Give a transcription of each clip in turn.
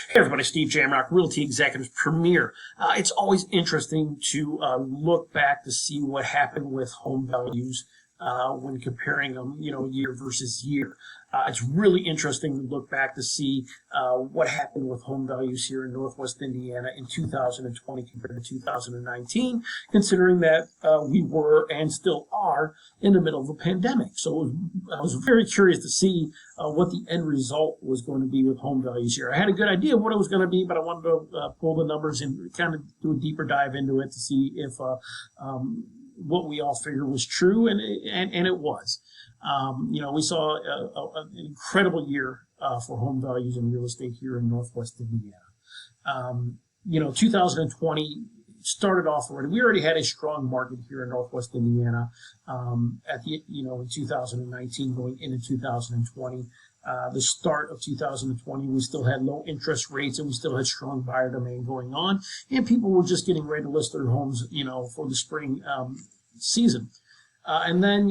Hey everybody, Steve Jamrock, Realty Executives Premier. It's always interesting to look back to see what happened with home values when comparing them, year versus year. It's really interesting to look back to see what happened with home values here in Northwest Indiana in 2020 compared to 2019, considering that we were and still are in the middle of a pandemic. So I was very curious to see what the end result was going to be with home values here. I had a good idea of what it was going to be, but I wanted to pull the numbers and kind of do a deeper dive into it to see if what we all figured was true, and it was. We saw an incredible year for home values and real estate here in Northwest Indiana. 2020 started off already. We already had a strong market here in Northwest Indiana in 2019 going into 2020. The start of 2020, we still had low interest rates and we still had strong buyer demand going on, and people were just getting ready to list their homes, for the spring season. And then,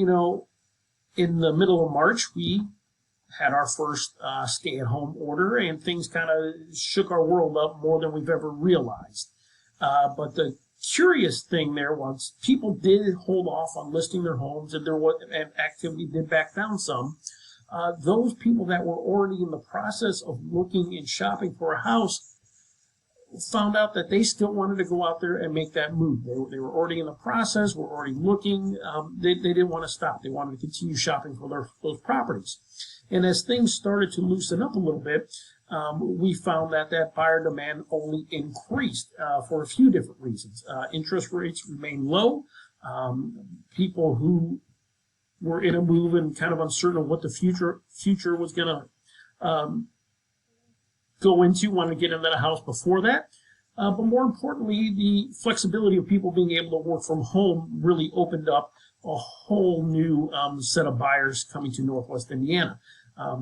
in the middle of March, we had our first stay-at-home order, and things kind of shook our world up more than we've ever realized. But the curious thing there was people did hold off on listing their homes, and and activity did back down some. Those people that were already in the process of looking and shopping for a house found out that they still wanted to go out there and make that move. They were already in the process, were already looking. They didn't want to stop. They wanted to continue shopping for those properties. And as things started to loosen up a little bit, we found that buyer demand only increased for a few different reasons. Interest rates remained low. People who were in a move and kind of uncertain of what the future was going to go into, want to get into the house before that. But more importantly, the flexibility of people being able to work from home really opened up a whole new set of buyers coming to Northwest Indiana.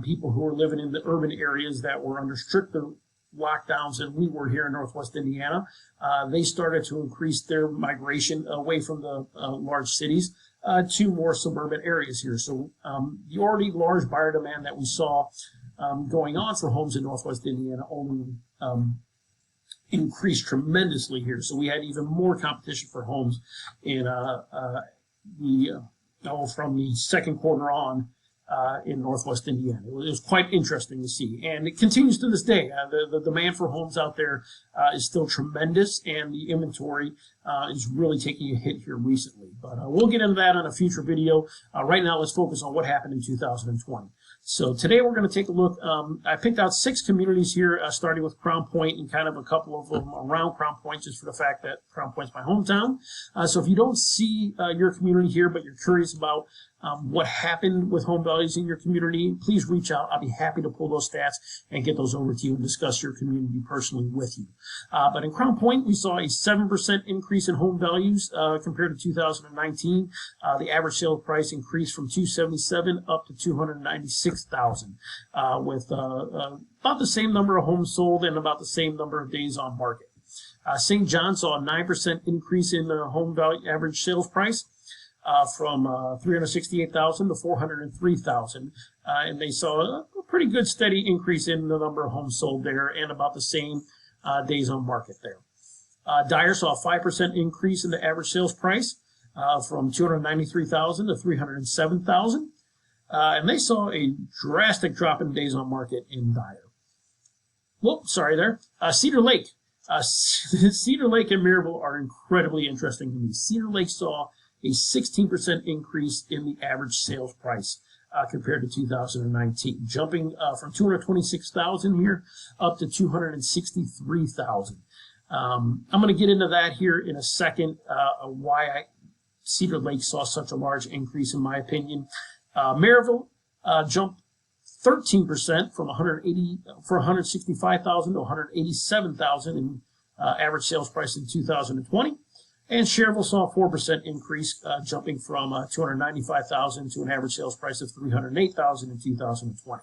People who were living in the urban areas that were under stricter lockdowns than we were here in Northwest Indiana, they started to increase their migration away from the large cities to more suburban areas here. So the already large buyer demand that we saw going on for homes in Northwest Indiana only increased tremendously here. So we had even more competition for homes in from the second quarter on in Northwest Indiana. It was quite interesting to see, and it continues to this day. The demand for homes out there is still tremendous, and the inventory is really taking a hit here recently. But we'll get into that on a future video. Right now, let's focus on what happened in 2020. So today we're going to take a look. I picked out 6 communities here, starting with Crown Point and kind of a couple of them around Crown Point, just for the fact that Crown Point's my hometown. So if you don't see your community here, but you're curious about what happened with home values in your community, please reach out. I'll be happy to pull those stats and get those over to you and discuss your community personally with you. But in Crown Point, we saw a 7% increase in home values compared to 2019. The average sale price increased from $277,000 up to $296,000, with about the same number of homes sold and about the same number of days on market. St. John saw a 9% increase in the home value average sales price. From $368,000 to $403,000, and they saw a pretty good steady increase in the number of homes sold there, and about the same days on market there. Dyer saw a 5% increase in the average sales price from $293,000 to $307,000, and they saw a drastic drop in days on market in Dyer. Whoop, sorry there. Cedar Lake. Cedar Lake and Maryville are incredibly interesting to me. Cedar Lake saw a 16% increase in the average sales price compared to 2019, jumping from $226,000 here up to $263,000. I'm going to get into that here in a second, why Cedar Lake saw such a large increase, in my opinion. Maryville jumped 13% from $165,000 to $187,000 in average sales price in 2020. And Cherville saw a 4% increase, jumping from $295,000 to an average sales price of $308,000 in 2020.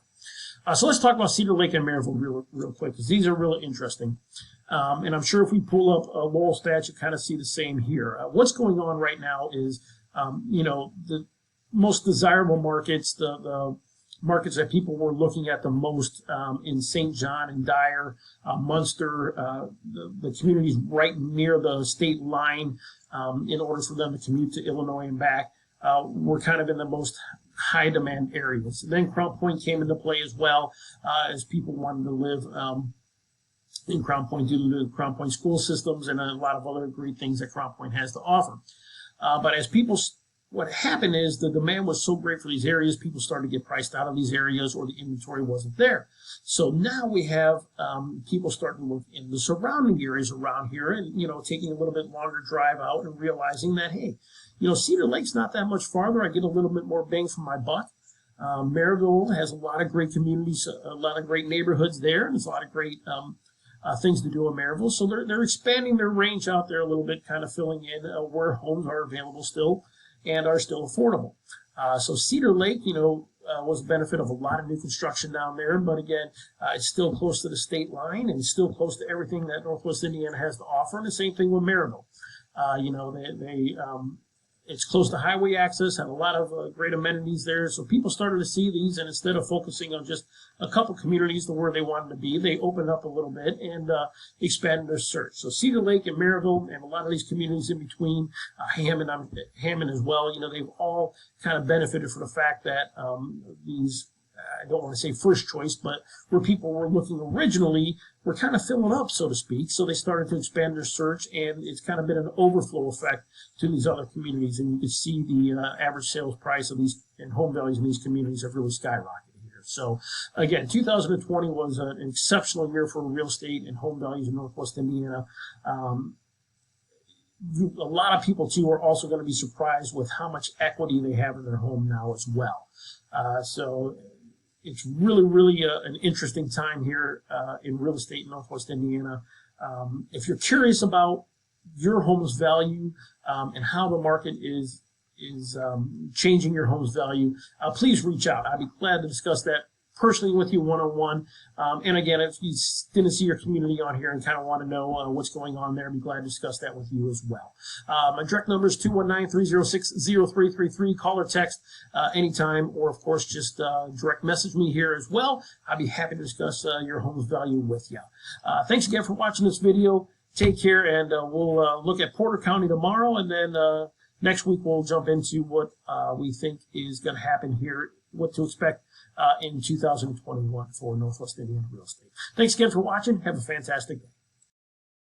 So let's talk about Cedar Lake and Maryville real quick, because these are really interesting. And I'm sure if we pull up Laurel stats, you kind of see the same here. What's going on right now is, the most desirable markets, the markets that people were looking at the most in St. John and Dyer, Munster, the communities right near the state line, in order for them to commute to Illinois and back, were kind of in the most high demand areas. Then Crown Point came into play as well, as people wanted to live in Crown Point due to the Crown Point school systems and a lot of other great things that Crown Point has to offer. But as people, what happened is the demand was so great for these areas, people started to get priced out of these areas, or the inventory wasn't there. So now we have people starting to look in the surrounding areas around here, and taking a little bit longer drive out and realizing that, hey, Cedar Lake's not that much farther. I get a little bit more bang for my buck. Maryville has a lot of great communities, a lot of great neighborhoods there, and there's a lot of great things to do in Maryville. So they're expanding their range out there a little bit, kind of filling in where homes are available still and are still affordable. So Cedar Lake, was a benefit of a lot of new construction down there, but again, it's still close to the state line and still close to everything that Northwest Indiana has to offer. And the same thing with Maryville. It's close to highway access, had a lot of great amenities there. So people started to see these, and instead of focusing on just a couple communities to where they wanted to be, they opened up a little bit and expanded their search. So Cedar Lake and Maryville and a lot of these communities in between, Hammond as well, they've all kind of benefited from the fact that these, I don't want to say first choice, but where people were looking originally were kind of filling up, so to speak. So they started to expand their search, and it's kind of been an overflow effect to these other communities. And you can see the average sales price of these and home values in these communities have really skyrocketed here. So again, 2020 was an exceptional year for real estate and home values in Northwest Indiana. A lot of people too are also going to be surprised with how much equity they have in their home now as well. So it's really, really an interesting time here in real estate in Northwest Indiana. If you're curious about your home's value and how the market is changing your home's value, please reach out. I'd be glad to discuss that personally with you one-on-one. And again, if you didn't see your community on here and kind of want to know what's going on there, I'd be glad to discuss that with you as well. My direct number is 219-306-0333. Call or text anytime, or of course just direct message me here as well. I'd be happy to discuss your home's value with you. Thanks again for watching this video. Take care, and we'll look at Porter County tomorrow, and then next week we'll jump into what we think is going to happen here, what to expect in 2021 for Northwest Indiana real estate. Thanks again for watching. Have a fantastic day.